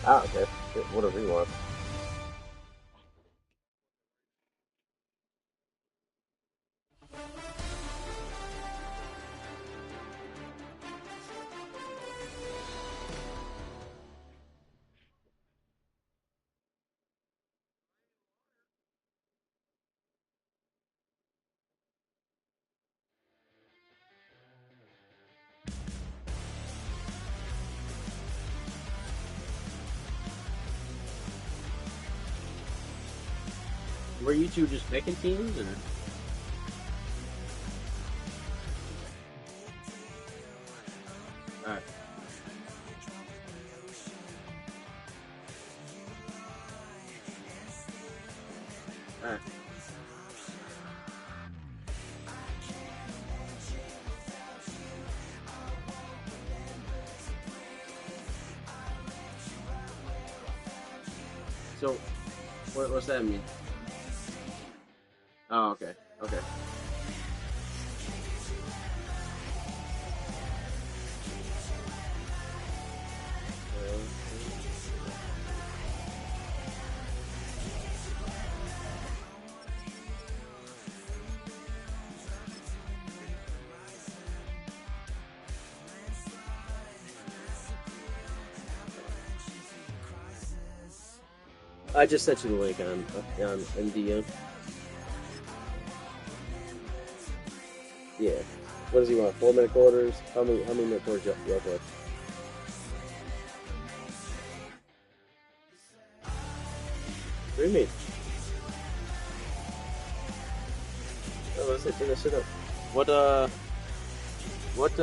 Ah, okay. Whatever you want. Were you two just picking teams, or? All right. All right. So, what's that mean? Oh, okay. Okay. I just sent you the link on MDM. Yeah. What does he want? 4 minute quarters? How many minute quarters you play? What do you mean? Oh, let's say sit up. What what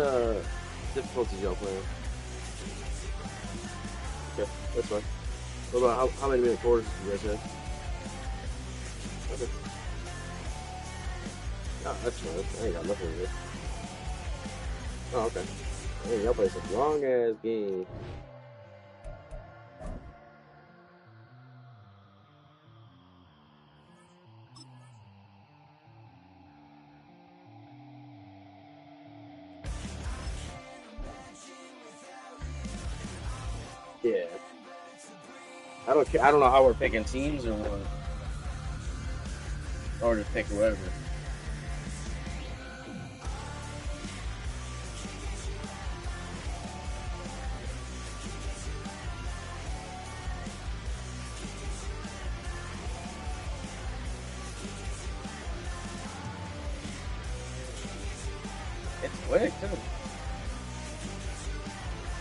difficulties y'all playing? Okay, that's fine. What about how many minute quarters do you guys have? Okay. Oh, that's fine. I ain't got nothing to do. Oh, okay. Hey, y'all play some long ass game. Yeah. I don't care. I don't know how we're picking teams or what, or just pick whoever. It's quick too.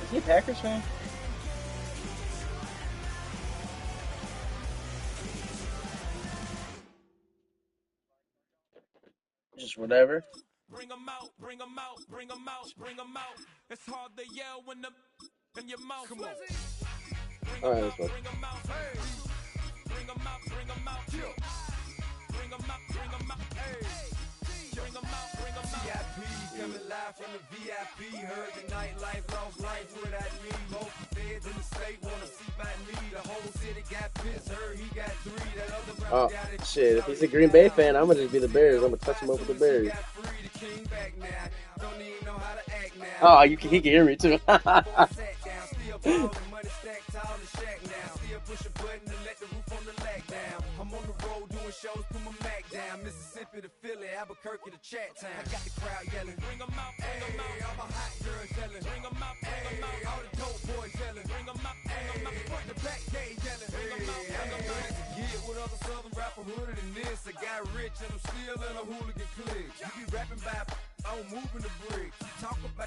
Is he a Packers fan? Just whatever. Bring them out, bring them out, bring them out, bring them out. It's hard to yell when the in your mouth. Come on. Bring All them right, that's out, fine. bring them out. Hey. Bring them out, bring them out. Bring them out, bring them out. Hey. Bring them out, bring them out. VIP coming live from the VIP. Heard the nightlife, lost life without me. Most feds in the state wanna see by me. The whole city got pissed. Heard he got 3. That other brother Oh got it. shit! If he's a Green Bay fan, I'm gonna just be the Bears. I'm gonna touch him up with the Bears. Oh, he can hear me too. Shows, put my Mac down, Mississippi to Philly, Albuquerque to Chat Town. I got the crowd yelling, bring them out, bring them out. All my hot girls yelling, bring them out, bring them out. All the dope boys yelling, bring them out, bring them out. Front the back gate yelling, bring them out, bring them out. Get with other southern rapper hooded than this. I got rich and I'm still in a hooligan clique. You be rapping by, I'm moving the bricks. Talk about,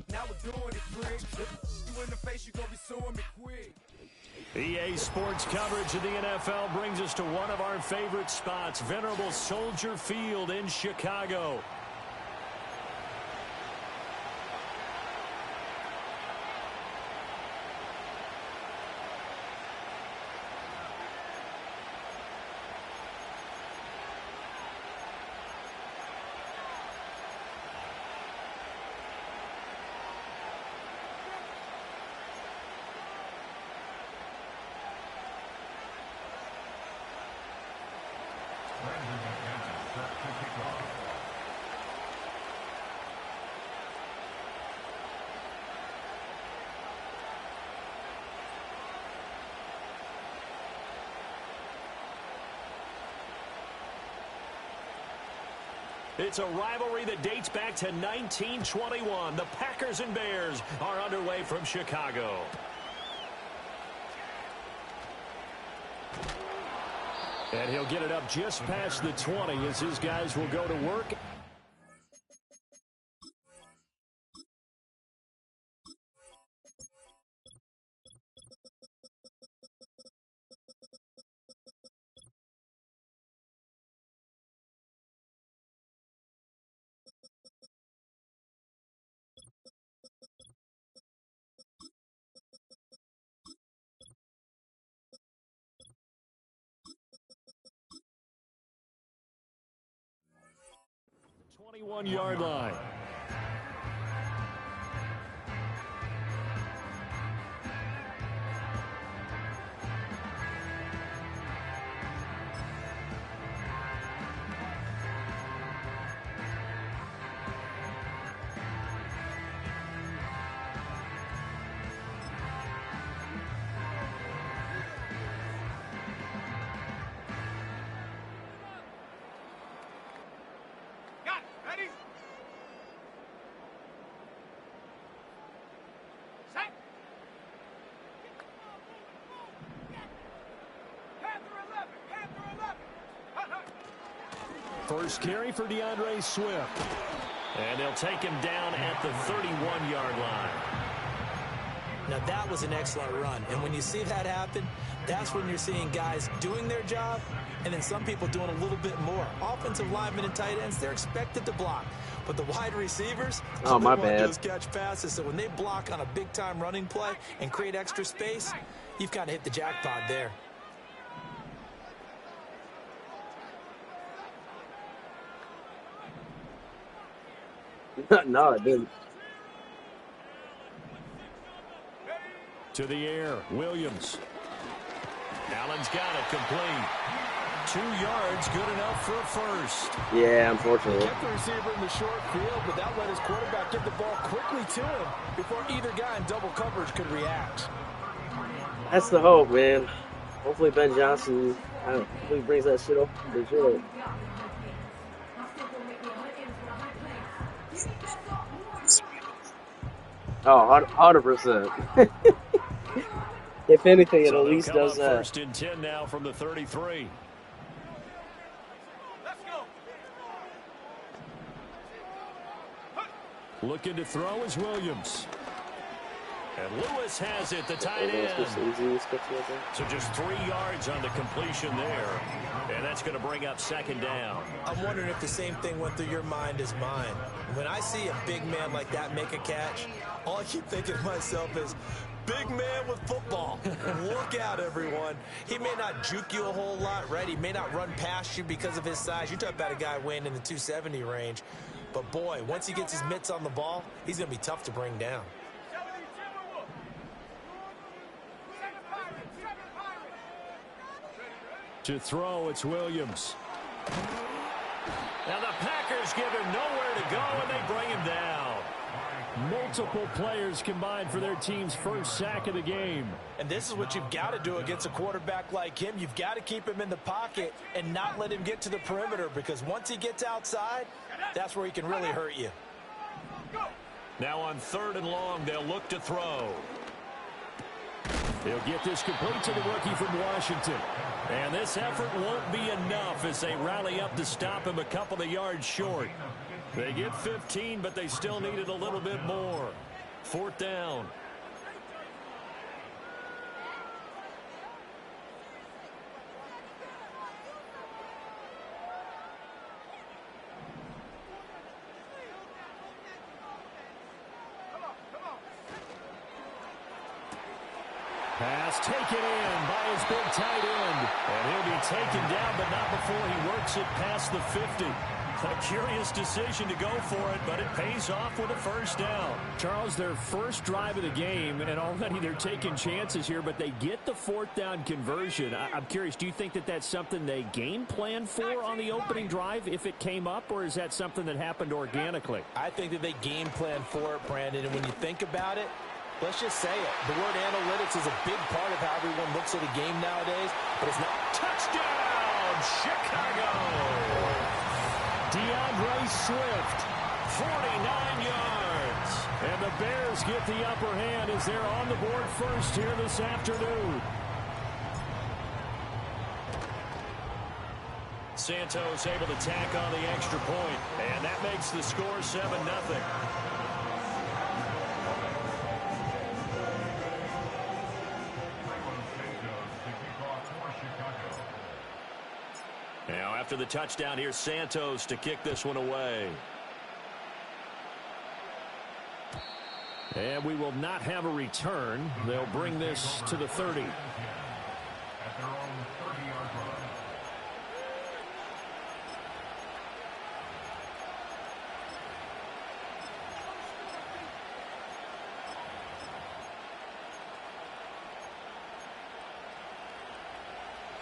now we're doing it quick. You in the face, you gonna be suing me quick. EA Sports coverage of the NFL brings us to one of our favorite spots, venerable Soldier Field in Chicago. It's a rivalry that dates back to 1921. The Packers and Bears are underway from Chicago. And he'll get it up just past the 20 as his guys will go to work. The 21-yard line. First carry for DeAndre Swift. And they'll take him down at the 31-yard line. Now, that was an excellent run. And when you see that happen, that's when you're seeing guys doing their job and then some people doing a little bit more. Offensive linemen and tight ends, they're expected to block. But the wide receivers, all my they want to bad. do is catch passes. So when they block on a big-time running play and create extra space, you've kind of hit the jackpot there. No, it didn't. To the air, Williams. Allen's got it complete. 2 yards, good enough for a first. Yeah, unfortunately. He kept the receiver in the short field, but that let his quarterback get the ball quickly to him before either guy in double coverage could react. That's the hope, man. Hopefully Ben Johnson hopefully brings that shit up to Detroit. Oh, 100%. If anything, it So at they'll least come does up that. first and 10 now from the 33. Looking to throw is Williams. And Lewis has it, the tight end. So just 3 yards on the completion there. And that's going to bring up second down. I'm wondering if the same thing went through your mind as mine. When I see a big man like that make a catch, all I keep thinking to myself is, big man with football. Look out, everyone. He may not juke you a whole lot, right? He may not run past you because of his size. You're talking about a guy weighing in the 270 range. But, boy, once he gets his mitts on the ball, he's going to be tough to bring down. To throw, it's Williams. Now the Packers give him nowhere to go, and they bring him down. Multiple players combined for their team's first sack of the game. And this is what you've got to do against a quarterback like him. You've got to keep him in the pocket and not let him get to the perimeter, because once he gets outside, that's where he can really hurt you. Now on 3rd and long, they'll look to throw. He'll get this complete to the rookie from Washington. And this effort won't be enough as they rally up to stop him a couple of yards short. They get 15, but they still needed a little bit more. 4th down. Pass taken in by his big tight end. And he'll be taken down, but not before he works it past the 50. A curious decision to go for it, but it pays off with a first down. Charles, their first drive of the game, and already they're taking chances here, but they get the 4th down conversion. I'm curious, do you think that that's something they game plan for on the opening drive if it came up, or is that something that happened organically? I think that they game plan for it, Brandon, and when you think about it, let's just say it. The word analytics is a big part of how everyone looks at a game nowadays, but it's not. Touchdown, Chicago! DeAndre Swift, 49 yards. And the Bears get the upper hand as they're on the board first here this afternoon. Santos able to tack on the extra point, and that makes the score 7-0. Now after the touchdown, here's Santos to kick this one away. And we will not have a return. They'll bring this to the 30.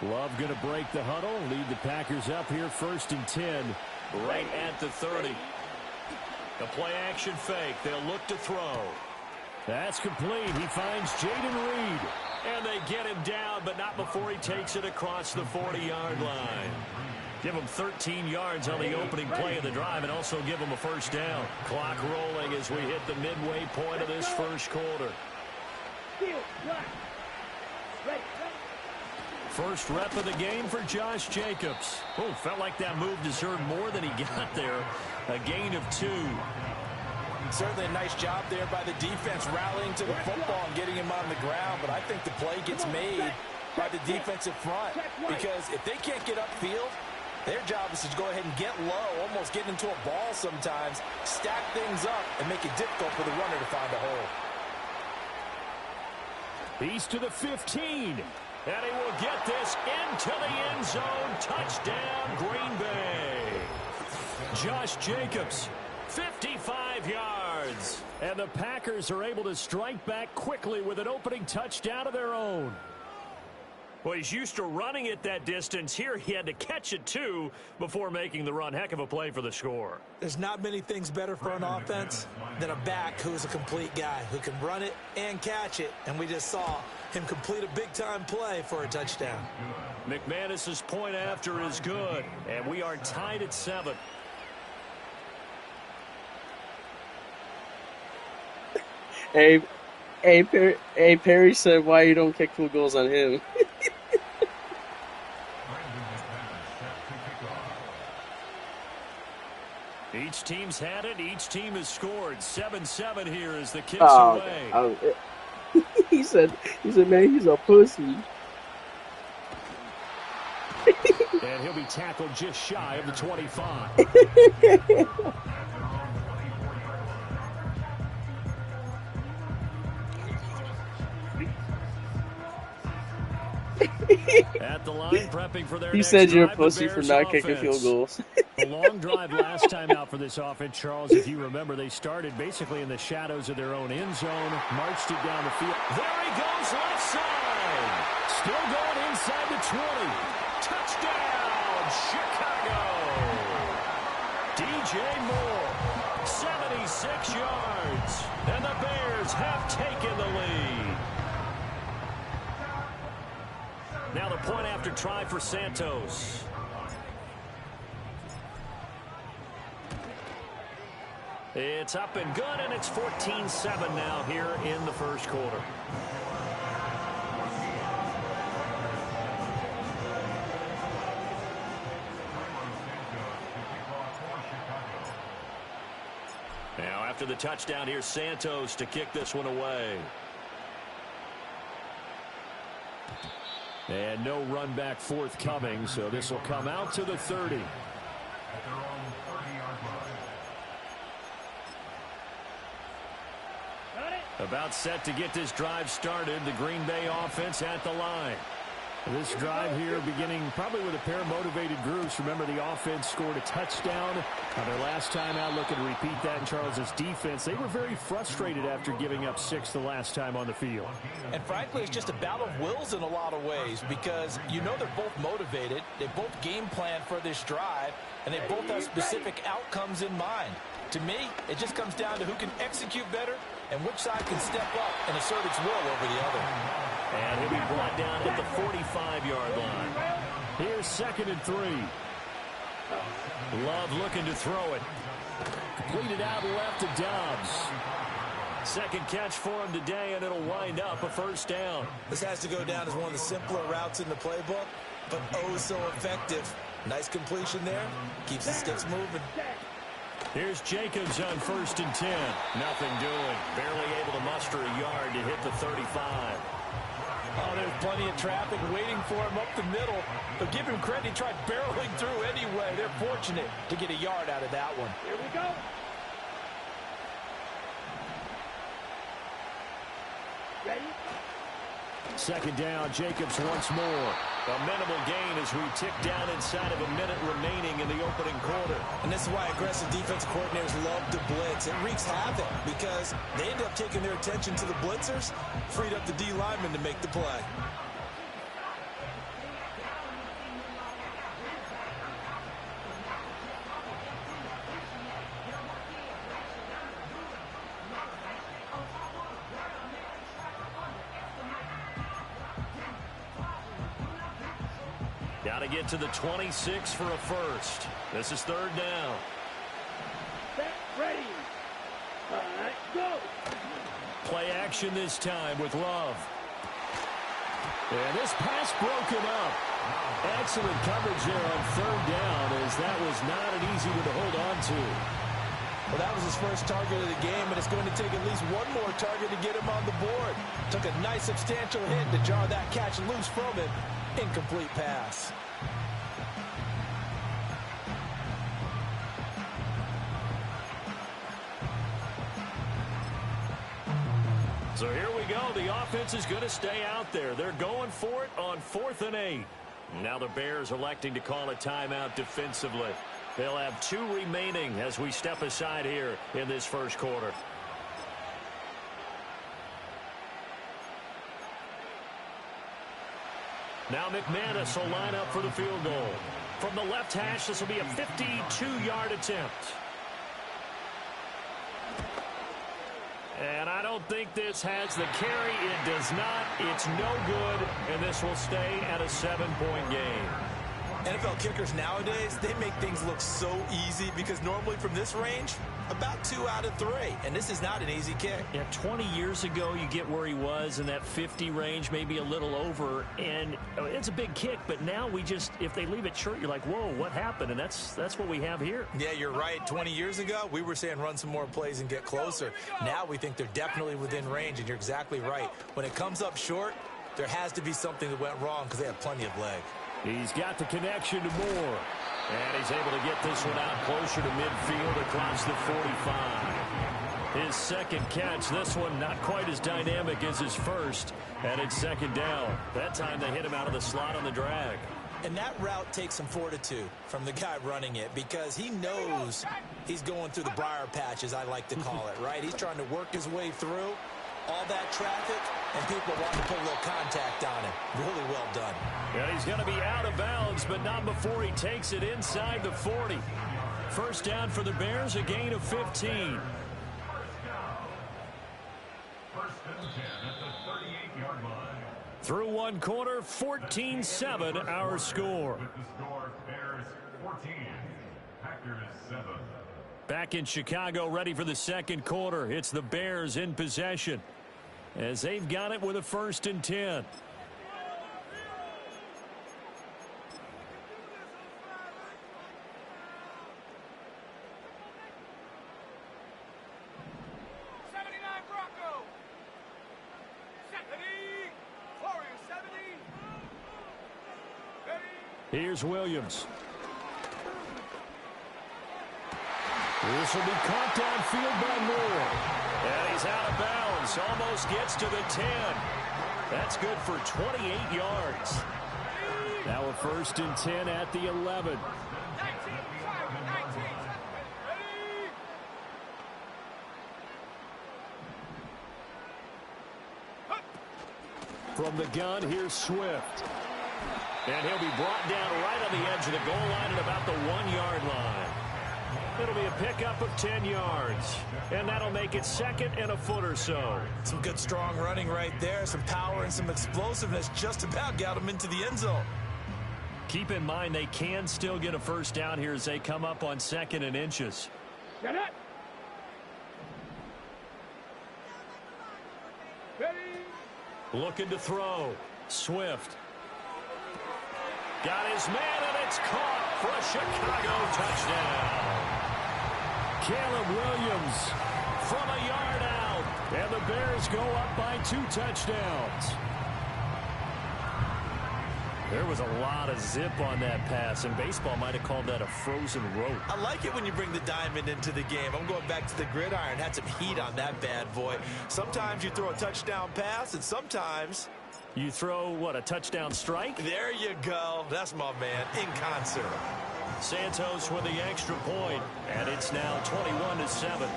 Love going to break the huddle, lead the Packers up here 1st and 10. Right at the 30. The play action fake. They'll look to throw. That's complete. He finds Jaden Reed. And they get him down, but not before he takes it across the 40-yard line. Give him 13 yards on the opening play of the drive and also give him a first down. Clock rolling as we hit the midway point of this first quarter. First rep of the game for Josh Jacobs. Oh, felt like that move deserved more than he got there. A gain of 2. Certainly a nice job there by the defense rallying to the football and getting him on the ground. But I think the play gets made by the defensive front because if they can't get upfield, their job is to go ahead and get low, almost get into a ball sometimes, stack things up, and make it difficult for the runner to find a hole. He's to the 15. And he will get this into the end zone. Touchdown, Green Bay. Josh Jacobs, 55 yards. And the Packers are able to strike back quickly with an opening touchdown of their own. Well, he's used to running it that distance. Here he had to catch it, too, before making the run. Heck of a play for the score. There's not many things better for an offense than a back who's a complete guy who can run it and catch it. And we just saw him complete a big-time play for a touchdown. McManus's point after is good, and we are tied at 7. Perry said, why you don't kick field goals on him? Each team's had it. Each team has scored. 7-7 here as the kick's away. Okay. He said, man, he's a pussy. And he'll be tackled just shy of the 25. At the line, prepping for their next said you're a drive, pussy for not kicking field goals. A long drive last time out for this offense, Charles. If you remember, they started basically in the shadows of their own end zone, marched it down the field. There he goes, left side. Still going inside the 20. Touchdown, Chicago. DJ Moore, 76 yards. And the Bears have taken the lead. Now the point after try for Santos. It's up and good, and it's 14-7 now here in the first quarter. Now after the touchdown, here's Santos to kick this one away. And no run back forthcoming, so this will come out to the 30. About set to get this drive started. The Green Bay offense at the line. This drive here beginning probably with a pair of motivated groups. Remember, the offense scored a touchdown on their last time out. Looking to repeat that in Charles's defense. They were very frustrated after giving up 6 the last time on the field. And frankly, it's just a battle of wills in a lot of ways because you know they're both motivated. They both game plan for this drive, and they both have specific outcomes in mind. To me, it just comes down to who can execute better and which side can step up and assert its will over the other. And he'll be brought down at the 45-yard line. Here's 2nd and 3. Love looking to throw it. Completed out left to Dobbs. Second catch for him today, and it'll wind up a first down. This has to go down as one of the simpler routes in the playbook, but oh so effective. Nice completion there. Keeps the sticks moving. Here's Jacobs on 1st and 10. Nothing doing. Barely able to muster a yard to hit the 35. Oh, there's plenty of traffic waiting for him up the middle. But give him credit, he tried barreling through anyway. They're fortunate to get a yard out of that one. Here we go. Ready? Second down, Jacobs once more. A minimal gain as we tick down inside of a minute remaining in the opening quarter. And this is why aggressive defensive coordinators love to blitz. It wreaks havoc because they end up taking their attention to the blitzers, freed up the D lineman to make the play. Got to get to the 26 for a first. This is third down. Set, ready. All right, go. Play action this time with Love. And this pass broken up. Excellent coverage there on third down, as that was not an easy one to hold on to. Well, that was his first target of the game, and it's going to take at least one more target to get him on the board. Took a nice substantial hit to jar that catch loose from him. Incomplete pass. So here we go. The offense is going to stay out there. They're going for it on 4th and 8. Now the Bears electing to call a timeout defensively. They'll have 2 remaining as we step aside here in this first quarter. Now McManus will line up for the field goal. From the left hash, this will be a 52-yard attempt. And I don't think this has the carry. It does not. It's no good, and this will stay at a 7-point game. NFL kickers nowadays, they make things look so easy because normally from this range, about 2 out of 3. And this is not an easy kick. Yeah, 20 years ago, you get where he was in that 50 range, maybe a little over. And it's a big kick, but now we just, if they leave it short, you're like, whoa, what happened? And that's what we have here. Yeah, you're right. 20 years ago, we were saying run some more plays and get closer. Now we think they're definitely within range, and you're exactly right. When it comes up short, there has to be something that went wrong because they have plenty of leg. He's got the connection to Moore. And he's able to get this one out closer to midfield across the 45. His second catch, this one not quite as dynamic as his first. And it's second down. That time they hit him out of the slot on the drag. And that route takes some fortitude from the guy running it because he knows he's going through the briar patch, as I like to call it, right? He's trying to work his way through all that traffic, and people want to put a little contact on him. Really well done. Yeah, he's going to be out of bounds, but not before he takes it inside the 40. First down for the Bears, a gain of 15. Through one quarter, 14-7 our score. Back in Chicago, ready for the second quarter. It's the Bears in possession as they've got it with a 1st and 10. Here's Williams. This will be caught downfield by Moore. And he's out of bounds. Almost gets to the 10. That's good for 28 yards. Now a 1st and 10 at the 11. From the gun, here's Swift. And he'll be brought down right on the edge of the goal line at about the 1-yard line. It'll be a pickup of 10 yards. And that'll make it second and a foot or so. Some good strong running right there. Some power and some explosiveness just about got him into the end zone. Keep in mind they can still get a first down here as they come up on 2nd and inches. Shut up. Ready. Looking to throw. Swift. Got his man, and it's caught for a Chicago touchdown. Caleb Williams from a yard out. And the Bears go up by 2 touchdowns. There was a lot of zip on that pass, and baseball might have called that a frozen rope. I like it when you bring the diamond into the game. I'm going back to the gridiron. Had some heat on that bad boy. Sometimes you throw a touchdown pass, and sometimes you throw, what, a touchdown strike? There you go. That's my man, in concert. Santos with the extra point, and it's now 21-7.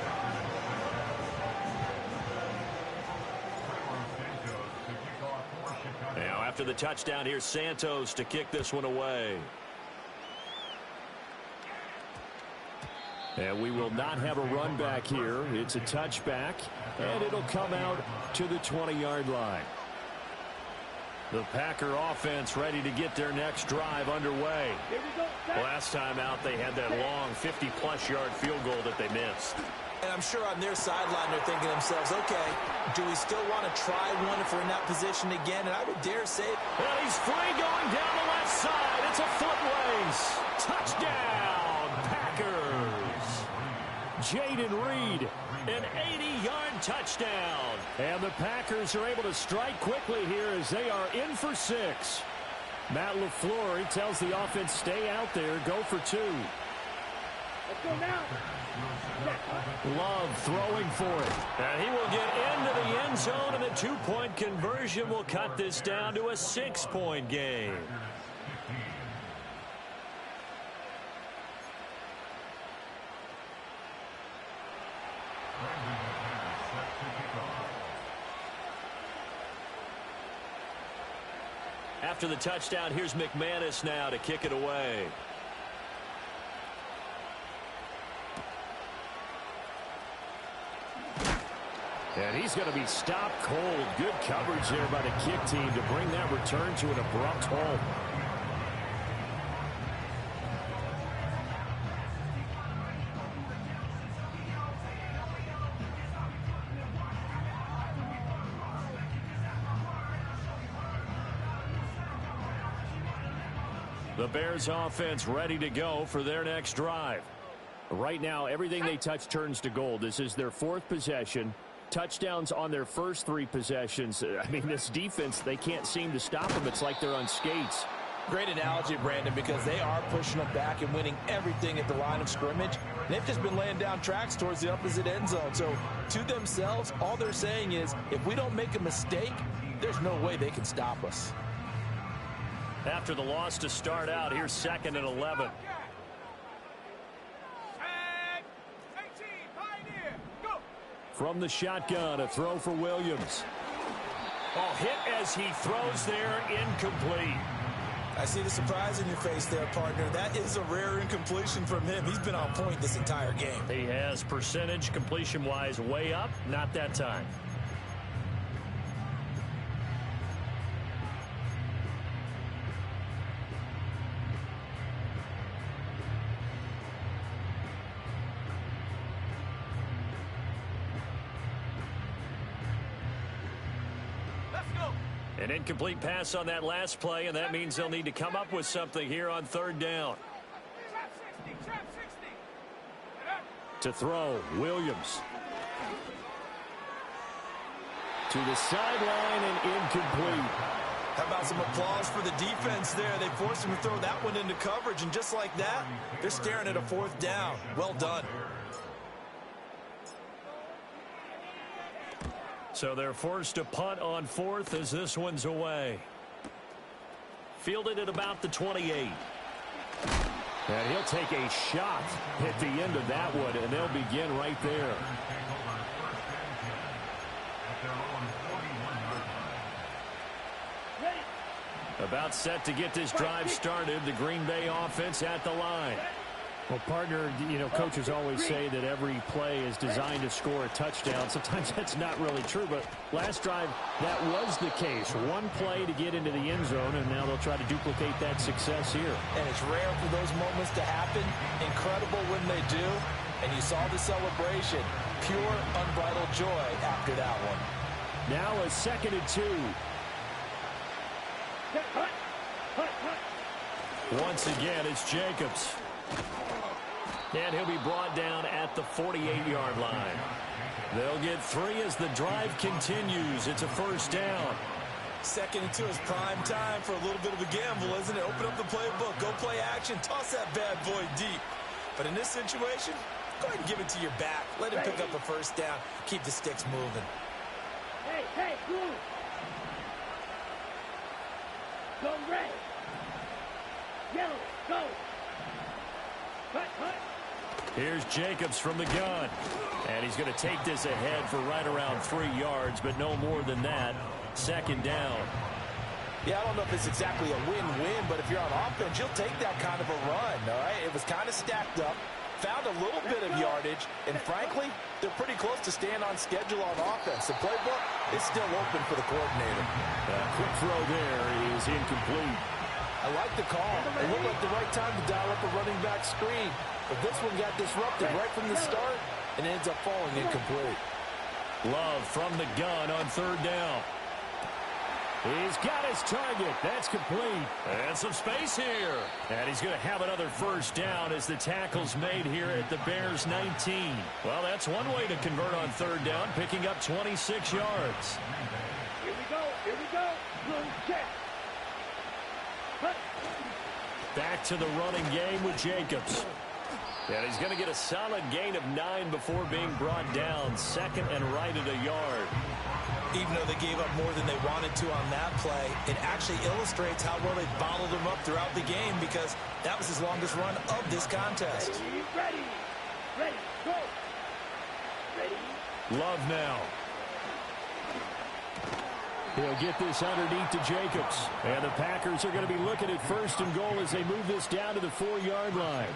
Now after the touchdown, here's Santos to kick this one away. And we will not have a run back here. It's a touchback, and it'll come out to the 20-yard line. The Packer offense ready to get their next drive underway. Here we go. Last time out, they had that long 50-plus yard field goal that they missed. And I'm sure on their sideline they're thinking to themselves, okay, do we still want to try one if we're in that position again? And I would dare say, well, he's free going down the left side. It's a foot race. Touchdown, Packers. Jaden Reed, an 80-yard touchdown. And the Packers are able to strike quickly here as they are in for 6. Matt LaFleur tells the offense, stay out there, go for 2. Let's go now. Love throwing for it. And he will get into the end zone, and the 2-point conversion will cut this down to a 6-point game. After the touchdown, here's McManus now to kick it away. And he's going to be stopped cold. Good coverage there by the kick team to bring that return to an abrupt halt. The Bears offense ready to go for their next drive. Right now, everything they touch turns to gold. This is their 4th possession. Touchdowns on their first 3 possessions. I mean, this defense, they can't seem to stop them. It's like they're on skates. Great analogy, Brandon, because they are pushing them back and winning everything at the line of scrimmage. They've just been laying down tracks towards the opposite end zone. So to themselves, all they're saying is, if we don't make a mistake, there's no way they can stop us. After the loss to start out, here's 2nd and 11. From the shotgun, a throw for Williams. Oh, hit as he throws there, incomplete. I see the surprise in your face there, partner. That is a rare incompletion from him. He's been on point this entire game. He has percentage completion-wise way up, not that time. An incomplete pass on that last play, and that means they'll need to come up with something here on 3rd down. To throw, Williams. To the sideline and incomplete. How about some applause for the defense there? They forced him to throw that one into coverage, and just like that, they're staring at a 4th down. Well done. So they're forced to punt on 4th as this one's away. Fielded at about the 28. And he'll take a shot at the end of that one, and they'll begin right there. About set to get this drive started. The Green Bay offense at the line. Well, partner, coaches always say that every play is designed to score a touchdown. Sometimes that's not really true, but last drive, that was the case. One play to get into the end zone, and now they'll try to duplicate that success here. And it's rare for those moments to happen. Incredible when they do. And you saw the celebration. Pure, unbridled joy after that one. Now a 2nd and 2. Once again, it's Jacobs. And he'll be brought down at the 48-yard line. They'll get 3 as the drive continues. It's a first down. 2nd and 2 is prime time for a little bit of a gamble, isn't it? Open up the playbook, go play action, toss that bad boy deep. But in this situation, go ahead and give it to your back. Let him pick up a first down. Keep the sticks moving. Hey, move. Go red. Yellow, go. Cut. Here's Jacobs from the gun. And he's going to take this ahead for right around 3 yards, but no more than that. 2nd down. Yeah, I don't know if it's exactly a win-win, but if you're on offense, you'll take that kind of a run, all right? It was kind of stacked up, found a little bit of yardage, and frankly, they're pretty close to staying on schedule on offense. The playbook is still open for the coordinator. Quick throw there is incomplete. I like the call. It looked like the right time to dial up a running back screen. But this one got disrupted right from the start and ends up falling incomplete. Love from the gun on 3rd down. He's got his target. That's complete. And some space here. And he's going to have another first down as the tackle's made here at the Bears 19. Well, that's one way to convert on 3rd down, picking up 26 yards. Here we go. Boom, check. Back to the running game with Jacobs. And he's going to get a solid gain of 9 before being brought down. 2nd and right at a yard. Even though they gave up more than they wanted to on that play, it actually illustrates how well they bottled them up throughout the game because that was his longest run of this contest. Ready, go. Ready. Love now. He'll get this underneath to Jacobs. And the Packers are going to be looking at 1st and goal as they move this down to the 4-yard line.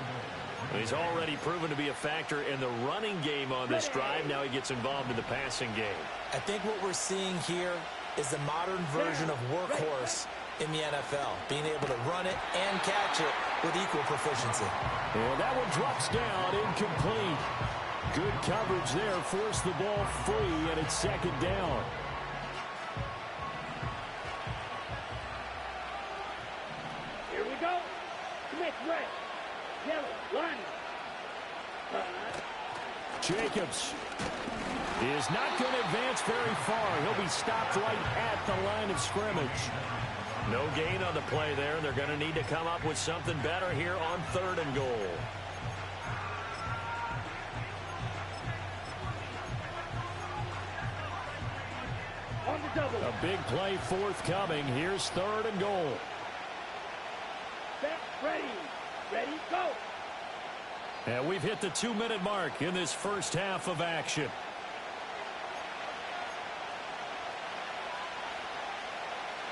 He's already proven to be a factor in the running game on this drive. Now he gets involved in the passing game. I think what we're seeing here is the modern version of workhorse in the NFL, being able to run it and catch it with equal proficiency. And that one drops down, incomplete. Good coverage there, forced the ball free, and it's 2nd down. Here we go. Smith, red. Yellow, line. Jacobs is not going to advance very far. He'll be stopped right at the line of scrimmage. No gain on the play there. They're going to need to come up with something better here on 3rd and goal. On the double. A big play forthcoming. Here's 3rd and goal. Set, ready, go. And we've hit the 2-minute mark in this first half of action.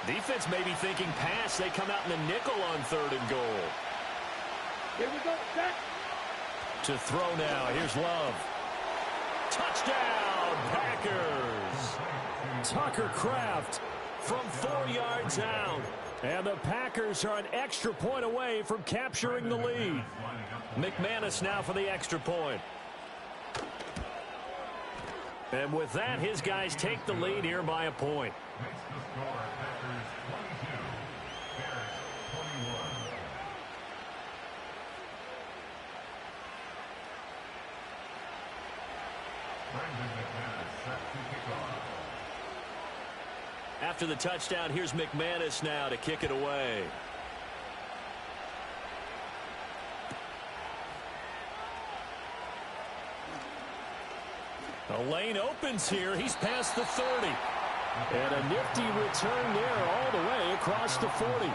Defense may be thinking pass. They come out in the nickel on 3rd and goal. Here we go, set. To throw now. Here's Love. Touchdown, Packers. Tucker Kraft From 4 yards out. And the Packers are an extra point away from capturing the lead. McManus now for the extra point. And with that, his guys take the lead here by a point. After the touchdown, here's McManus now to kick it away. The lane opens here. He's past the 30. And a nifty return there all the way across the 40.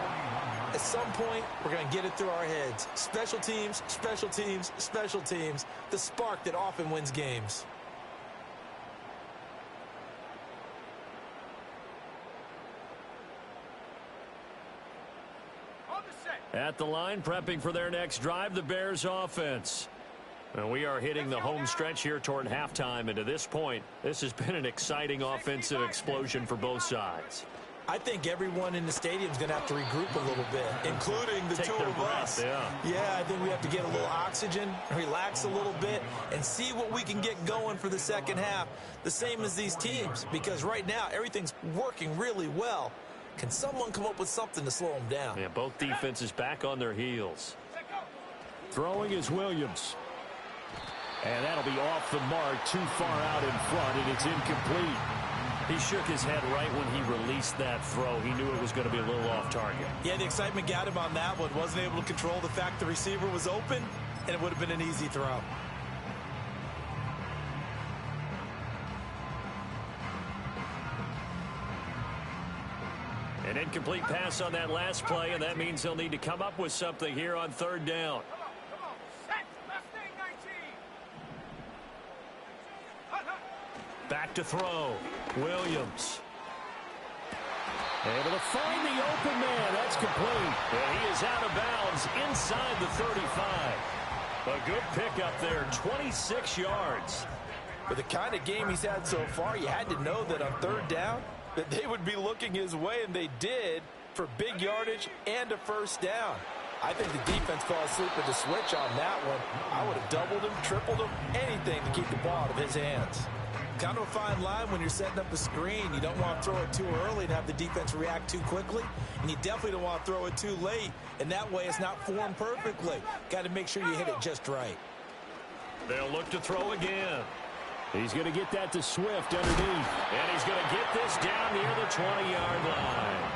At some point, we're going to get it through our heads. Special teams, special teams, special teams. The spark that often wins games. At the line, prepping for their next drive, the Bears offense. And we are hitting the home stretch here toward halftime, and to this point, this has been an exciting offensive explosion for both sides. I think everyone in the stadium is going to have to regroup a little bit, including the two of us. Yeah, I think we have to get a little oxygen, relax a little bit, and see what we can get going for the second half, the same as these teams, because right now everything's working really well. Can someone come up with something to slow them down? Yeah, both defenses back on their heels. Throwing is Williams. And that'll be off the mark, too far out in front, and it's incomplete. He shook his head right when he released that throw. He knew it was going to be a little off target. Yeah, the excitement got him on that one. Wasn't able to control the fact the receiver was open, and it would have been an easy throw. An incomplete pass on that last play, and that means they'll need to come up with something here on third down. Back to throw. Williams. Able to find the open man. That's complete. And he is out of bounds inside the 35. A good pickup there, 26 yards. For the kind of game he's had so far, you had to know that on third down, that they would be looking his way, and they did, for big yardage and a first down. I think the defense fell asleep with the switch on that one. I would have doubled him, tripled him, anything to keep the ball out of his hands. Kind of a fine line when you're setting up a screen. You don't want to throw it too early and have the defense react too quickly, and you definitely don't want to throw it too late, and that way it's not formed perfectly. Got to make sure you hit it just right. They'll look to throw again. He's going to get that to Swift underneath. And he's going to get this down near the 20-yard line.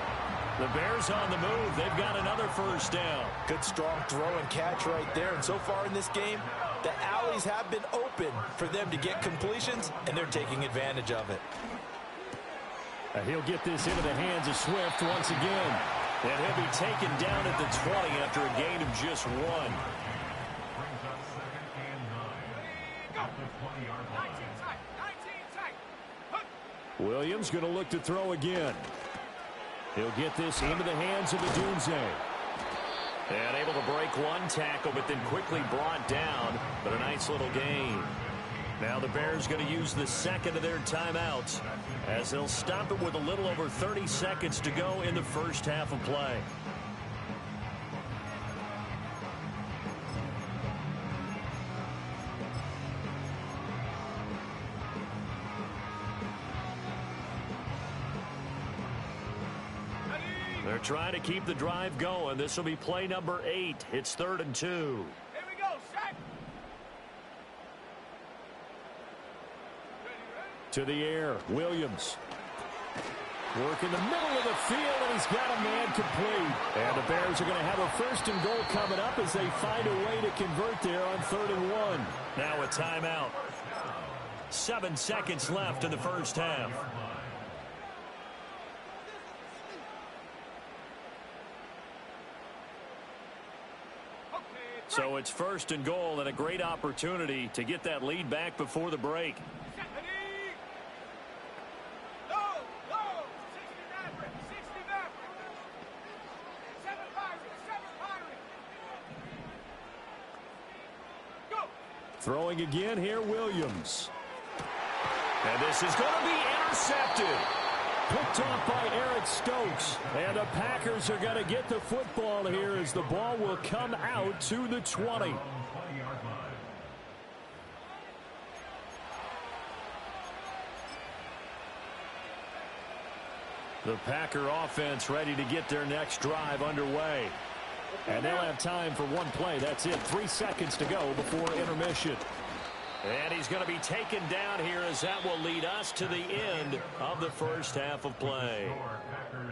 The Bears on the move. They've got another first down. Good, strong throw and catch right there. And so far in this game, the alleys have been open for them to get completions, and they're taking advantage of it. He'll get this into the hands of Swift once again. And he'll be taken down at the 20 after a gain of just one. Williams going to look to throw again. He'll get this into the hands of the Dunze. And able to break one tackle, but then quickly brought down. But a nice little gain. Now the Bears going to use the second of their timeouts as they'll stop it with a little over 30 seconds to go in the first half of play. They're trying to keep the drive going. This will be play number 8. It's 3rd and 2. Here we go, set. To the air, Williams. Work in the middle of the field, and he's got a man complete. And the Bears are going to have a 1st and goal coming up as they find a way to convert there on 3rd and 1. Now a timeout. 7 seconds left in the first half. So it's 1st and goal and a great opportunity to get that lead back before the break. Throwing again here, Williams. And this is going to be intercepted. Picked off by Eric Stokes. And the Packers are going to get the football here as the ball will come out to the 20. The Packer offense ready to get their next drive underway. And they'll have time for one play. That's it. 3 seconds to go before intermission. And he's going to be taken down here as that will lead us to the end of the first half of play.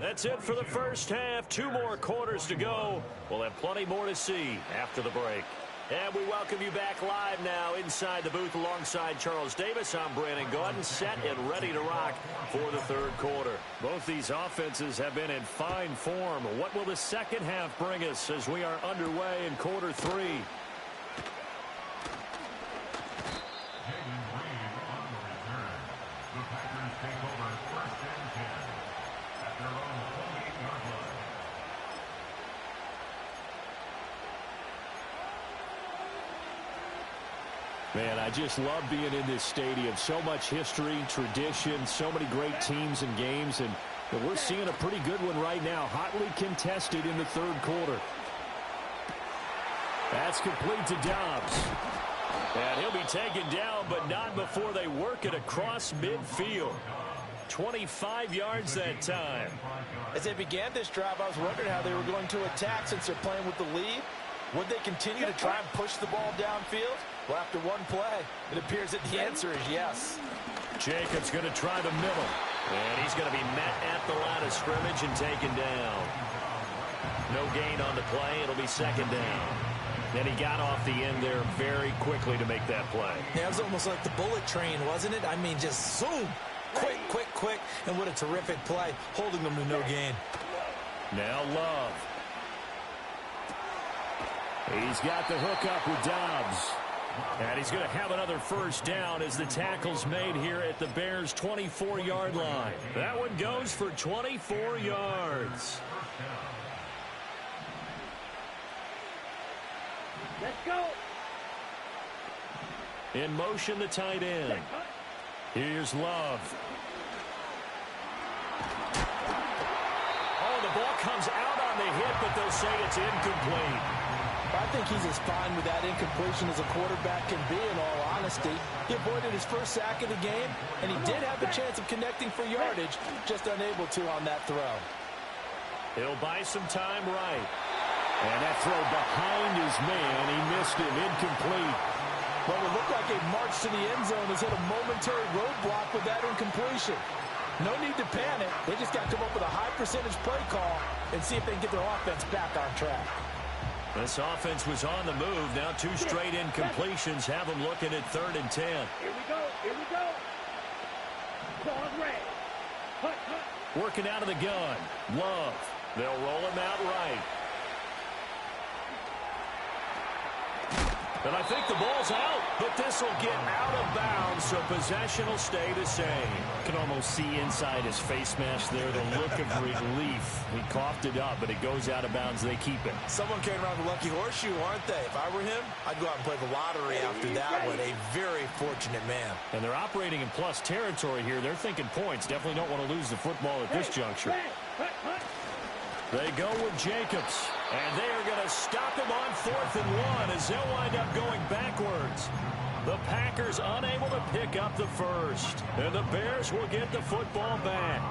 That's it for the first half. 2 more quarters to go. We'll have plenty more to see after the break. And we welcome you back live now inside the booth alongside Charles Davis. I'm Brandon Gaudin, set and ready to rock for the 3rd quarter. Both these offenses have been in fine form. What will the second half bring us as we are underway in quarter 3? Man, I just love being in this stadium. So much history, tradition, so many great teams and games, and we're seeing a pretty good one right now, hotly contested in the third quarter. That's complete to Dobbs. And he'll be taken down, but not before they work it across midfield. 25 yards that time. As they began this drive, I was wondering how they were going to attack since they're playing with the lead. Would they continue to try and push the ball downfield? Well, after one play, it appears that the answer is yes. Jacobs going to try the middle. And he's going to be met at the line of scrimmage and taken down. No gain on the play. It'll be second down. And he got off the end there very quickly to make that play. Yeah, it was almost like the bullet train, wasn't it? I mean, just zoom. Quick, quick, quick. And what a terrific play, holding them to no gain. Now Love. He's got the hook up with Dobbs. And he's going to have another first down as the tackle's made here at the Bears' 24-yard line. That one goes for 24 yards. Let's go. In motion, the tight end. Here's Love. Oh, the ball comes out on the hit, but they'll say it's incomplete. I think he's as fine with that incompletion as a quarterback can be, in all honesty. He avoided his first sack of the game, and he did have the chance of connecting for yardage, just unable to on that throw. He'll buy some time right. And that throw behind his man, he missed him, incomplete. Well, it looked like a march to the end zone has hit a momentary roadblock with that incompletion. No need to panic. They just got to come up with a high percentage play call and see if they can get their offense back on track. This offense was on the move. Now two straight incompletions have them looking at 3rd and 10. Here we go. Here we go. Ball red. Hut, hut. Working out of the gun. Love. They'll roll him out right. And I think the ball's out, but this will get out of bounds, so possession will stay the same. You can almost see inside his face mask there the look of relief. He coughed it up, but it goes out of bounds. They keep it. Someone came around the lucky horseshoe, aren't they? If I were him, I'd go out and play the lottery after that one. A very fortunate man. And they're operating in plus territory here. They're thinking points. Definitely don't want to lose the football at this juncture. Hut, hut. They go with Jacobs, and they are going to stop him on 4th and 1 as they'll wind up going backwards. The Packers unable to pick up the first, and the Bears will get the football back.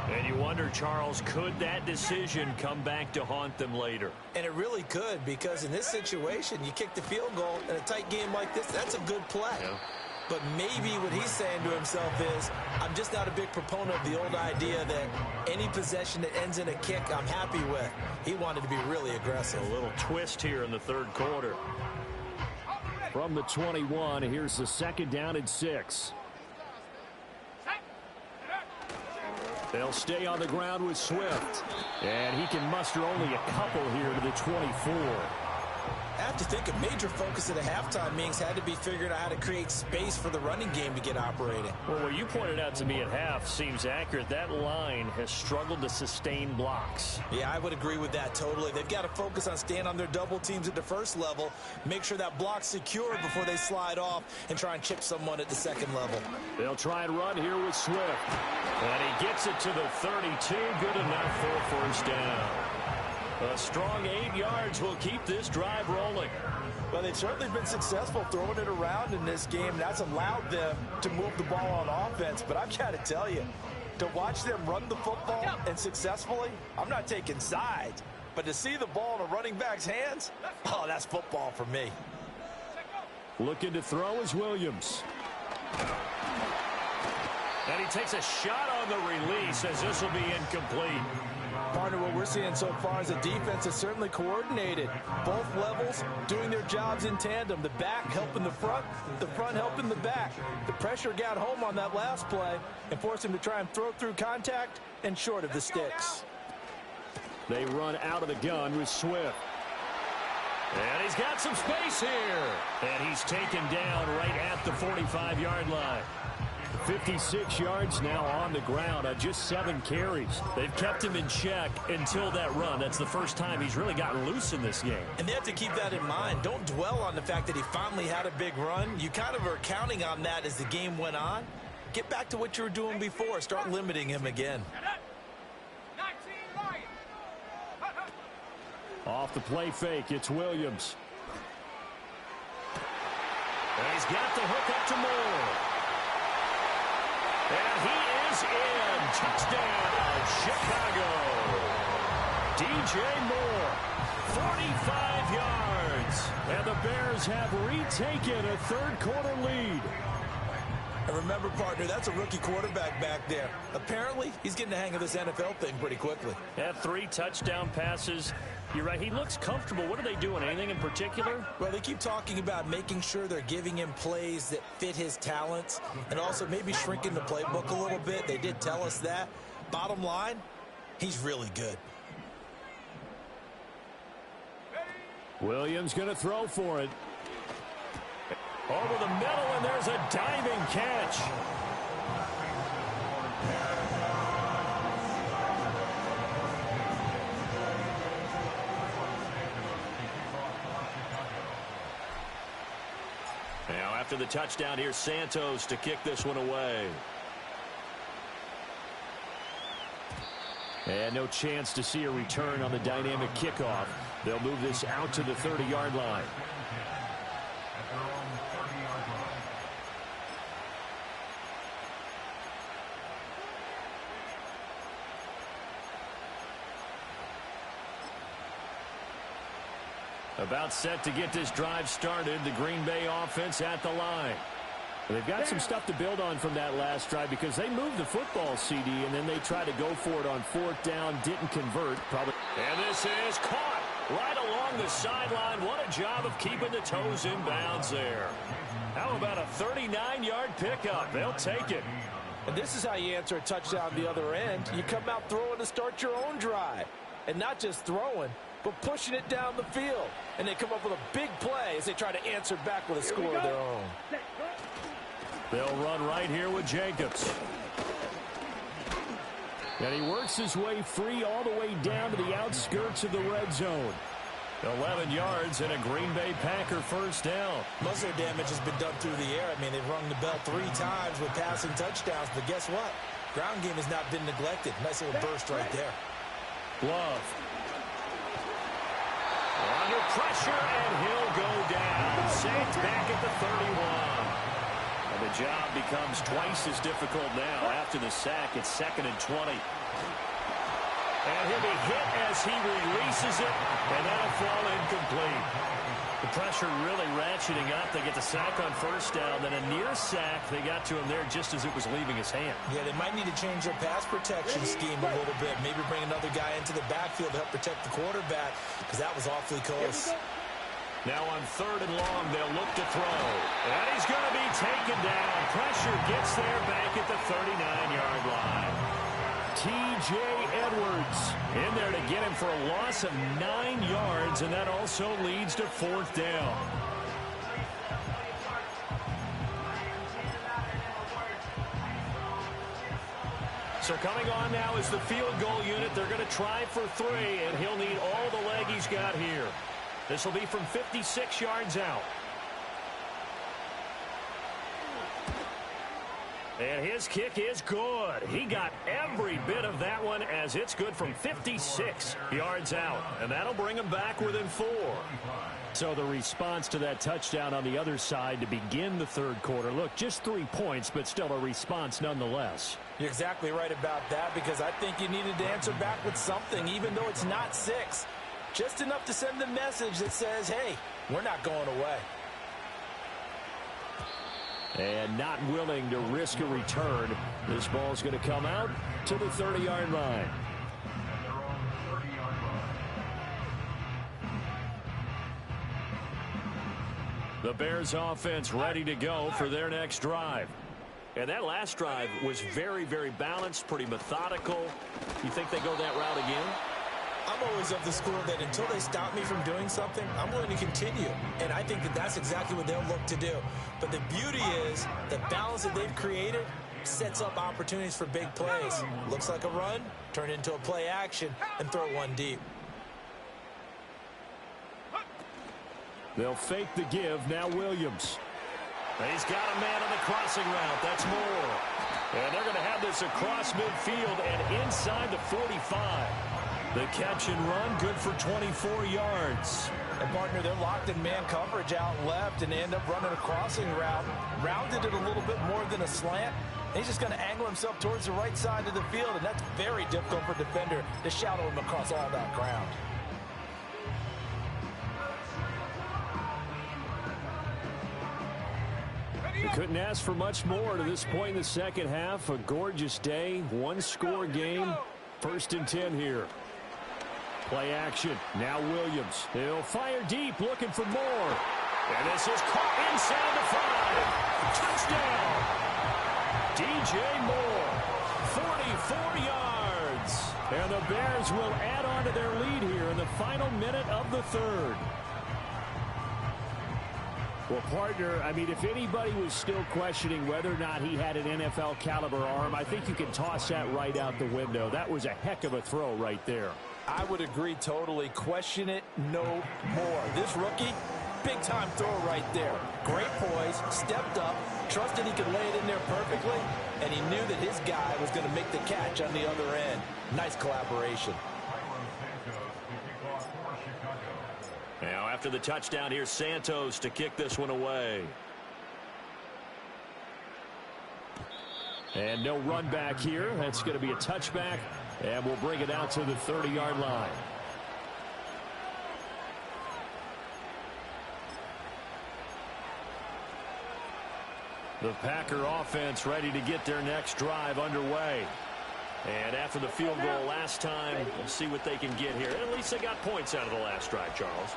And you wonder, Charles, could that decision come back to haunt them later? And it really could, because in this situation, you kick the field goal in a tight game like this, that's a good play. Yeah. But maybe what he's saying to himself is, I'm just not a big proponent of the old idea that any possession that ends in a kick I'm happy with. He wanted to be really aggressive. A little twist here in the 3rd quarter. From the 21, here's the 2nd down and 6. They'll stay on the ground with Swift. And he can muster only a couple here to the 24. I have to think a major focus at a halftime meetings had to be figuring out how to create space for the running game to get operating. Well, what you pointed out to me at half seems accurate. That line has struggled to sustain blocks. Yeah, I would agree with that totally. They've got to focus on staying on their double teams at the first level, make sure that block's secure before they slide off and try and chip someone at the 2nd level. They'll try and run here with Swift. And he gets it to the 32. Good enough for a first down. A strong 8 yards will keep this drive rolling. Well, they've certainly been successful throwing it around in this game. That's allowed them to move the ball on offense. But I've got to tell you, to watch them run the football and successfully, I'm not taking sides. But to see the ball in a running back's hands, oh, that's football for me. Looking to throw is Williams. And he takes a shot on the release as this will be incomplete. Partner, what we're seeing so far is the defense is certainly coordinated. Both levels doing their jobs in tandem. The back helping the front helping the back. The pressure got home on that last play and forced him to try and throw through contact and short of the sticks. They run out of the gun with Swift. And he's got some space here. And he's taken down right at the 45-yard line. 56 yards now on the ground on just 7 carries. They've kept him in check until that run. That's the first time he's really gotten loose in this game. And they have to keep that in mind. Don't dwell on the fact that he finally had a big run. You kind of are counting on that as the game went on. Get back to what you were doing before. Start limiting him again. Off the play fake, it's Williams. And he's got the hook up to Moore. And he is in. Touchdown, Chicago. DJ Moore, 45 yards. And the Bears have retaken a third-quarter lead. And remember, partner, that's a rookie quarterback back there. Apparently, he's getting the hang of this NFL thing pretty quickly. Had 3 touchdown passes. You're right, he looks comfortable. What are they doing? Anything in particular? Well, they keep talking about making sure they're giving him plays that fit his talents and also maybe shrinking the playbook a little bit. They did tell us that. Bottom line, he's really good. Williams going to throw for it. Over the middle, and there's a diving catch. Now, after the touchdown, here's Santos to kick this one away. And no chance to see a return on the dynamic kickoff. They'll move this out to the 30-yard line. About set to get this drive started. The Green Bay offense at the line. They've got some stuff to build on from that last drive because they moved the football, CD, and then they tried to go for it on 4th down, didn't convert. And this is caught right along the sideline. What a job of keeping the toes in bounds there. How about a 39-yard pickup? They'll take it. And this is how you answer a touchdown the other end. You come out throwing to start your own drive. And not just throwing, but pushing it down the field. And they come up with a big play as they try to answer back with a score of their own. They'll run right here with Jacobs. And he works his way free all the way down to the outskirts of the red zone. 11 yards and a Green Bay Packer first down. Most of their damage has been done through the air. I mean, they've rung the bell 3 times with passing touchdowns. But guess what? Ground game has not been neglected. Nice little burst right there. Love. Under pressure, and he'll go down. Saints back at the 31. And the job becomes twice as difficult now after the sack. It's 2nd and 20. And he'll be hit as he releases it, and that'll fall incomplete. The pressure really ratcheting up. They get the sack on 1st down, then a near sack. They got to him there just as it was leaving his hand. Yeah, they might need to change their pass protection scheme a little bit. Maybe bring another guy into the backfield to help protect the quarterback, because that was awfully close. Now on 3rd and long, they'll look to throw. And he's going to be taken down. Pressure gets there back at the 39-yard line. T.J. Edwards in there to get him for a loss of 9 yards, and that also leads to 4th down. So coming on now is the field goal unit. They're going to try for 3, and he'll need all the leg he's got here. This will be from 56 yards out. And his kick is good. He got every bit of that one as it's good from 56 yards out. And that'll bring him back within 4. So the response to that touchdown on the other side to begin the 3rd quarter. Look, just 3 points, but still a response nonetheless. You're exactly right about that, because I think you needed to answer back with something, even though it's not 6. Just enough to send the message that says, hey, we're not going away. And not willing to risk a return. This ball's going to come out to the 30-yard line. The Bears offense ready to go for their next drive. And that last drive was very, very balanced, pretty methodical. You think they go that route again? I'm always of the school that until they stop me from doing something, I'm willing to continue. And I think that that's exactly what they'll look to do. But the beauty is the balance that they've created sets up opportunities for big plays. Looks like a run, turn into a play action, and throw one deep. They'll fake the give. Now Williams. He's got a man on the crossing route. That's Moore. And they're going to have this across midfield and inside the 45. The catch and run, good for 24 yards. And, partner, they're locked in man coverage out left and they end up running a crossing route. Rounded it a little bit more than a slant. And he's just going to angle himself towards the right side of the field, and that's very difficult for a defender to shadow him across all that ground. You couldn't ask for much more to this point in the second half. A gorgeous day, one-score game. 1st and 10 here. Play action. Now Williams. He'll fire deep, looking for more. And this is caught inside the 5. Touchdown. DJ Moore. 44 yards. And the Bears will add on to their lead here in the final minute of the 3rd. Well, partner, I mean, if anybody was still questioning whether or not he had an NFL caliber arm, I think you can toss that right out the window. That was a heck of a throw right there. I would agree totally. Question it no more. This rookie, big-time throw right there. Great poise, stepped up, trusted he could lay it in there perfectly, and he knew that his guy was going to make the catch on the other end. Nice collaboration. Now, after the touchdown, here's Santos to kick this one away. And no run back here. That's going to be a touchback, and we'll bring it out to the 30-yard line. The Packer offense ready to get their next drive underway. And after the field goal last time, we'll see what they can get here. At least they got points out of the last drive, Charles.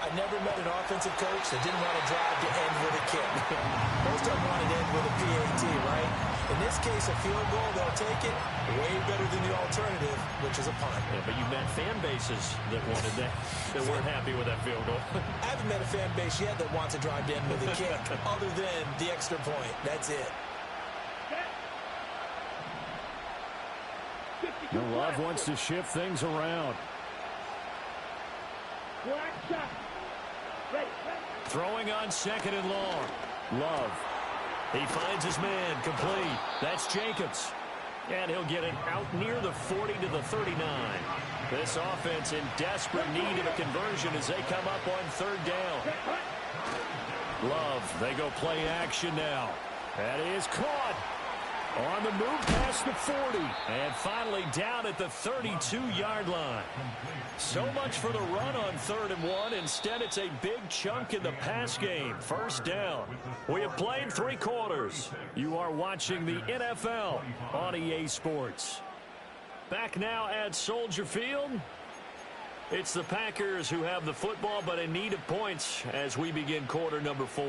I never met an offensive coach that didn't want to drive to end with a kick. Most of them wanted to end with a PAT, right? In this case, a field goal, they'll take it. Way better than the alternative, which is a punt. Yeah, but you've met fan bases that wanted that weren't happy with that field goal. I haven't met a fan base yet that wants to drive to end with a kick, other than the extra point. That's it. Love wants to shift things around. Throwing on 2nd and long. Love. He finds his man complete. That's Jacobs. And he'll get it out near the 40 to the 39. This offense in desperate need of a conversion as they come up on 3rd down. Love, they go play action now. That is caught. On the move past the 40. And finally down at the 32-yard line. So much for the run on 3rd and 1. Instead, it's a big chunk in the pass game. 1st down. We have played 3 quarters. You are watching the NFL on EA Sports. Back now at Soldier Field. It's the Packers who have the football, but in need of points as we begin quarter number 4.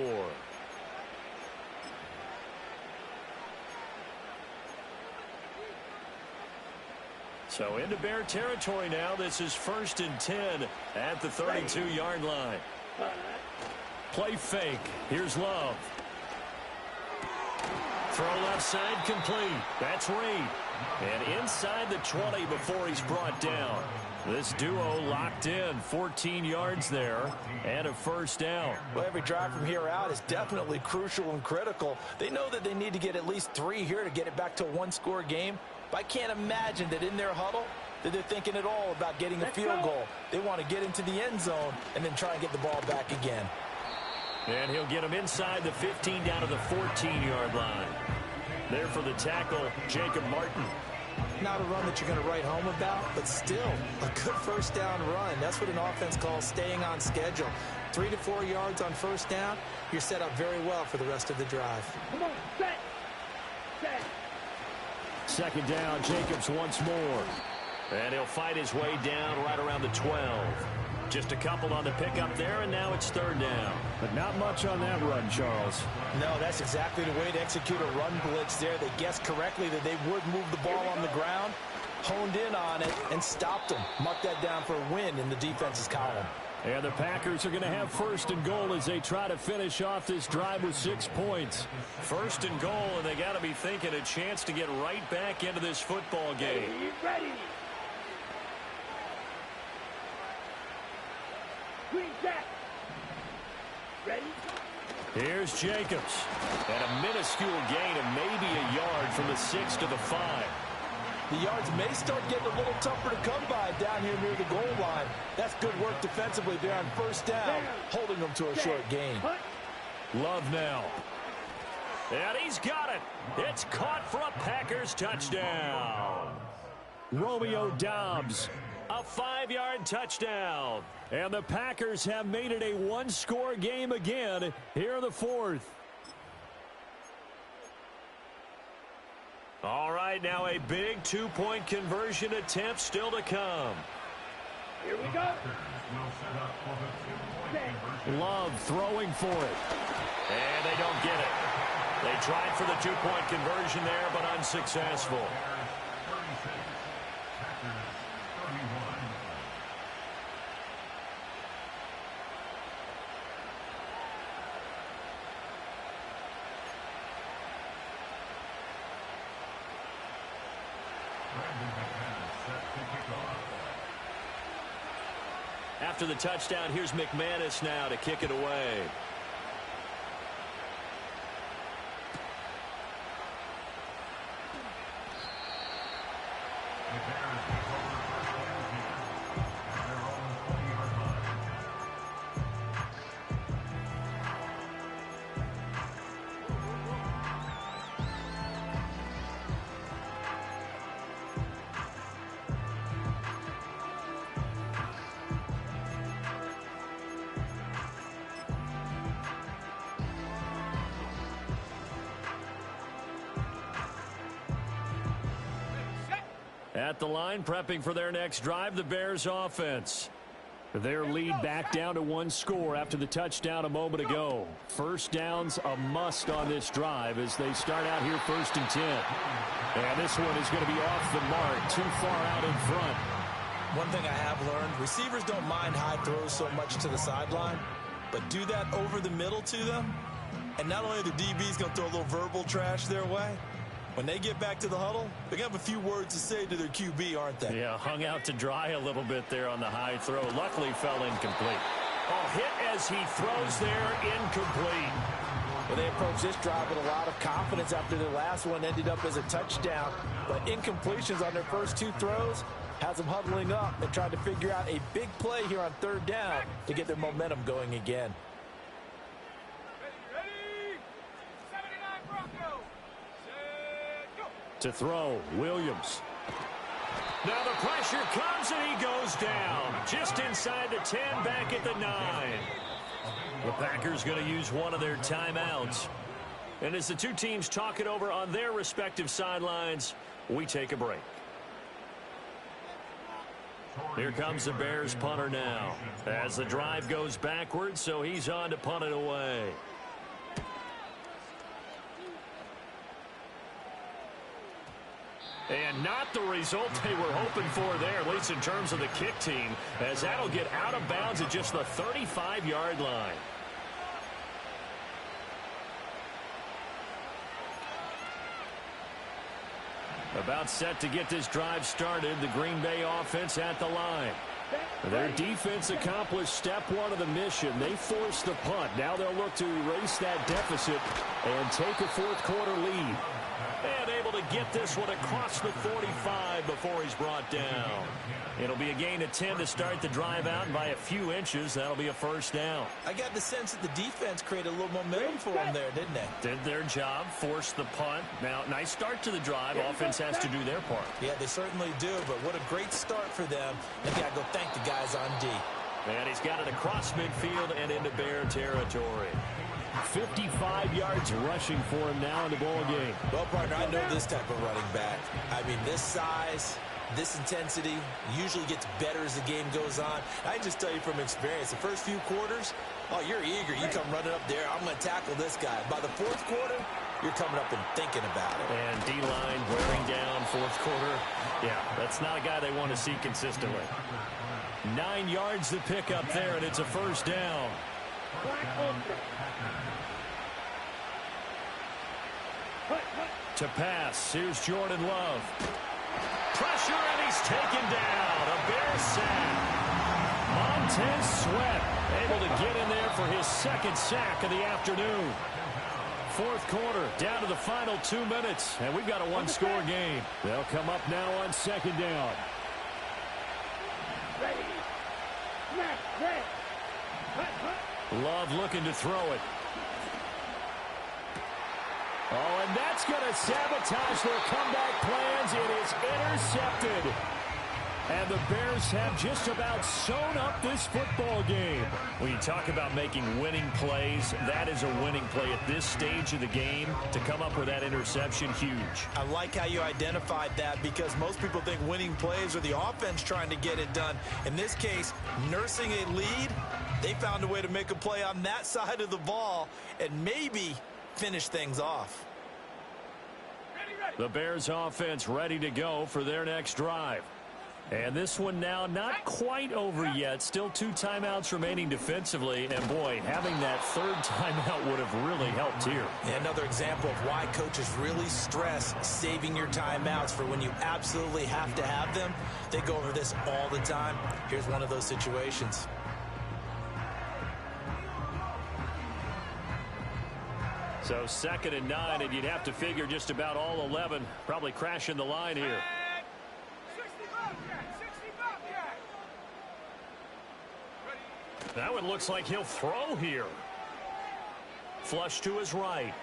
So into Bear territory now. This is 1st and 10 at the 32-yard line. Play fake. Here's Love. Throw left side complete. That's Reed. And inside the 20 before he's brought down. This duo locked in. 14 yards there and a 1st down. Well, every drive from here out is definitely crucial and critical. They know that they need to get at least 3 here to get it back to a one-score game. But I can't imagine that in their huddle that they're thinking at all about getting a field goal. They want to get into the end zone and then try and get the ball back again. And he'll get him inside the 15 down to the 14-yard line. There for the tackle, Jacob Martin. Not a run that you're going to write home about, but still a good 1st down run. That's what an offense calls staying on schedule. 3 to 4 yards on 1st down, you're set up very well for the rest of the drive. Come on, set. 2nd down, Jacobs once more. And he'll fight his way down right around the 12. Just a couple on the pickup there, and now it's 3rd down. But not much on that run, Charles. No, that's exactly the way to execute a run blitz there. They guessed correctly that they would move the ball on the ground, honed in on it, and stopped them. Mark that down for a win in the defense's column. And the Packers are going to have first and goal as they try to finish off this drive with 6 points. First and goal, and they got to be thinking a chance to get right back into this football game. Ready. Green Jack. Ready. Here's Jacobs. And a minuscule gain of maybe a yard from the 6 to the 5. The yards may start getting a little tougher to come by down here near the goal line. That's good work defensively there on first down, holding them to a short gain. Love now. And he's got it. It's caught for a Packers touchdown. Romeo Doubs. A 5-yard touchdown. And the Packers have made it a one-score game again here in the fourth. All right, now a big 2-point conversion attempt still to come. Here we go. Love throwing for it. And they don't get it. They tried for the 2-point conversion there, but unsuccessful. After the touchdown, here's McManus now to kick it away. At the line, prepping for their next drive, the Bears offense. Their lead back down to 1 score after the touchdown a moment ago. First down's a must on this drive as they start out here 1st and 10. And this one is going to be off the mark, too far out in front. One thing I have learned, receivers don't mind high throws so much to the sideline, but do that over the middle to them, and not only the DB's going to throw a little verbal trash their way, when they get back to the huddle, they're going to have a few words to say to their QB, aren't they? Yeah, hung out to dry a little bit there on the high throw. Luckily fell incomplete. Oh, hit as he throws there, incomplete. Well, they approached this drive with a lot of confidence after their last one ended up as a touchdown. But incompletions on their first 2 throws has them huddling up and trying to figure out a big play here on 3rd down to get their momentum going again. To throw, Williams. Now the pressure comes and he goes down. Just inside the 10, back at the 9. The Packers going to use one of their timeouts. And as the two teams talk it over on their respective sidelines, we take a break. Here comes the Bears punter now. As the drive goes backwards, so he's on to punt it away. And not the result they were hoping for there, at least in terms of the kick team, as that'll get out of bounds at just the 35-yard line. About set to get this drive started, the Green Bay offense at the line. Their defense accomplished step 1 of the mission. They forced the punt. Now they'll look to erase that deficit and take a 4th quarter lead. And able to get this one across the 45 before he's brought down. It'll be a gain of 10 to start the drive out, and by a few inches, that'll be a first down. I got the sense that the defense created a little momentum for them there, didn't they? Did their job, forced the punt. Now, nice start to the drive. Offense has to do their part. Yeah, they certainly do, but what a great start for them. They got to go thank the guys on D. And he's got it across midfield and into Bear territory. 55 yards rushing for him now in the ball game. Well, partner, I know this type of running back. I mean, this size, this intensity usually gets better as the game goes on. I can just tell you from experience, the first few quarters, oh, you're eager. You come running up there, I'm going to tackle this guy. By the 4th quarter, you're coming up and thinking about it. And D-line wearing down 4th quarter. Yeah, that's not a guy they want to see consistently. 9 yards to pick up there, and it's a first down. To pass, here's Jordan Love. Pressure, and he's taken down. A Bears sack. Montez Sweat able to get in there for his second sack of the afternoon. Fourth quarter, down to the final 2 minutes, and we've got a one-score game. They'll come up now on second down. Ready. Snap. Red. Love looking to throw it. Oh, and that's going to sabotage their comeback plans. It is intercepted. And the Bears have just about sewn up this football game. When you talk about making winning plays, that is a winning play at this stage of the game. To come up with that interception, huge. I like how you identified that, because most people think winning plays are the offense trying to get it done. In this case, nursing a lead, they found a way to make a play on that side of the ball and maybe finish things off. The Bears offense ready to go for their next drive. And this one now not quite over yet. Still 2 timeouts remaining defensively. And, boy, having that third timeout would have really helped here. Yeah, another example of why coaches really stress saving your timeouts for when you absolutely have to have them. They go over this all the time. Here's one of those situations. So 2nd and 9, and you'd have to figure just about all 11 probably crashing the line here. That one looks like he'll throw here. Flush to his right.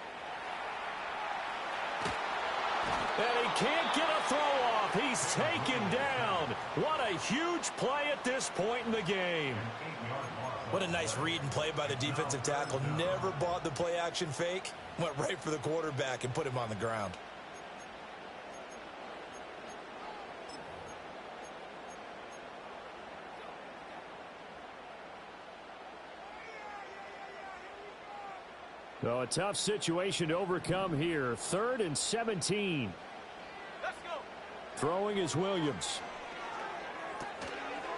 And he can't get a throw off. He's taken down. What a huge play at this point in the game. What a nice read and play by the defensive tackle. Never bought the play action fake. Went right for the quarterback and put him on the ground. So a tough situation to overcome here. 3rd and 17. Let's go. Throwing is Williams.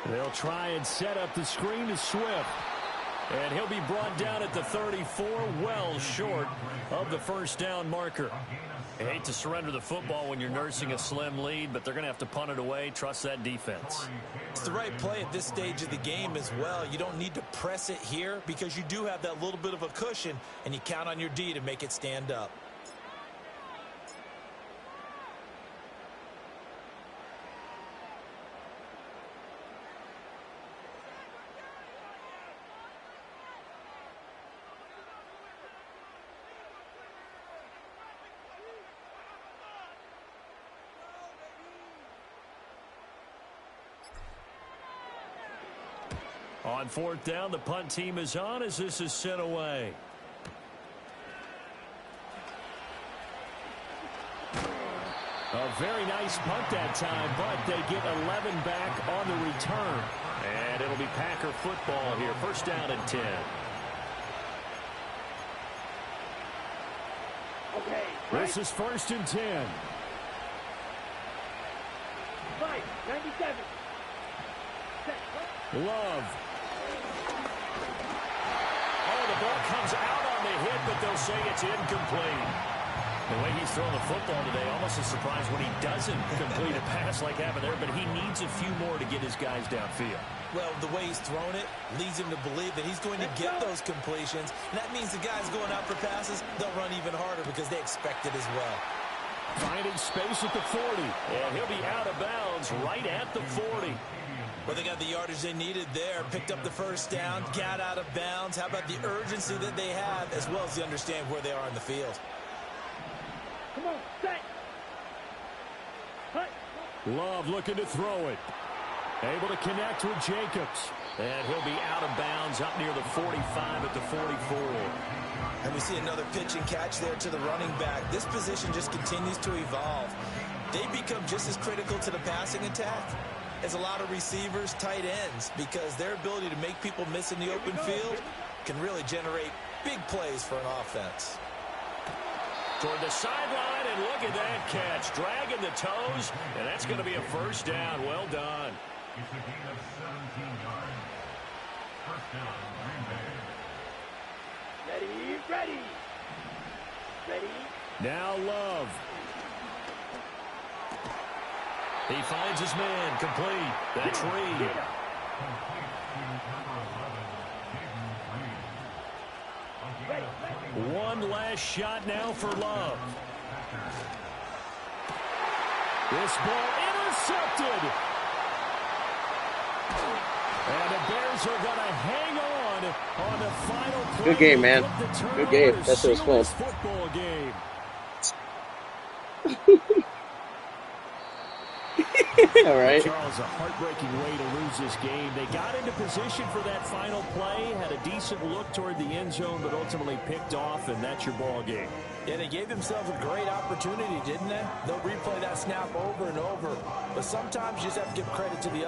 They'll try and set up the screen to Swift. And he'll be brought down at the 34, well short of the first down marker. I hate to surrender the football when you're nursing a slim lead, but they're going to have to punt it away. Trust that defense. It's the right play at this stage of the game as well. You don't need to press it here because you do have that little bit of a cushion, and you count on your D to make it stand up. On 4th down, the punt team is on as this is sent away. A very nice punt that time, but they get 11 back on the return. And it'll be Packer football here. First down and 10. Okay. This is 1st and 10. 97. Love. Oh, the ball comes out on the hit, but they'll say it's incomplete. The way he's throwing the football today, almost a surprise when he doesn't complete a pass like happened there, but he needs a few more to get his guys downfield. Well, the way he's thrown it leads him to believe that he's going to get those completions. And that means the guys going out for passes, they'll run even harder because they expect it as well. Finding space at the 40. And he'll be out of bounds right at the 40. Well, they got the yardage they needed there, picked up the first down, got out of bounds. How about the urgency that they have, as well as they understand where they are in the field? Come on, set. Cut. Love looking to throw it. Able to connect with Jacobs. And he'll be out of bounds up near the 45 at the 44. And we see another pitch and catch there to the running back. This position just continues to evolve. They become just as critical to the passing attack as a lot of receivers, tight ends, because their ability to make people miss in the open field can really generate big plays for an offense. Toward the sideline, and look at that catch. Dragging the toes, and that's going to be a first down. Well done. Ready. Now Love. He finds his man, complete. That's Reed. One last shot now for Love. This ball intercepted. And the Bears are going to hang on the final play. Good game, man. Good game. That's what it was fun. Football game. All right. Charles, a heartbreaking way to lose this game. They got into position for that final play, had a decent look toward the end zone, but ultimately picked off, and that's your ball game. Yeah, they gave themselves a great opportunity, didn't they? They'll replay that snap over and over. But sometimes you just have to give credit to the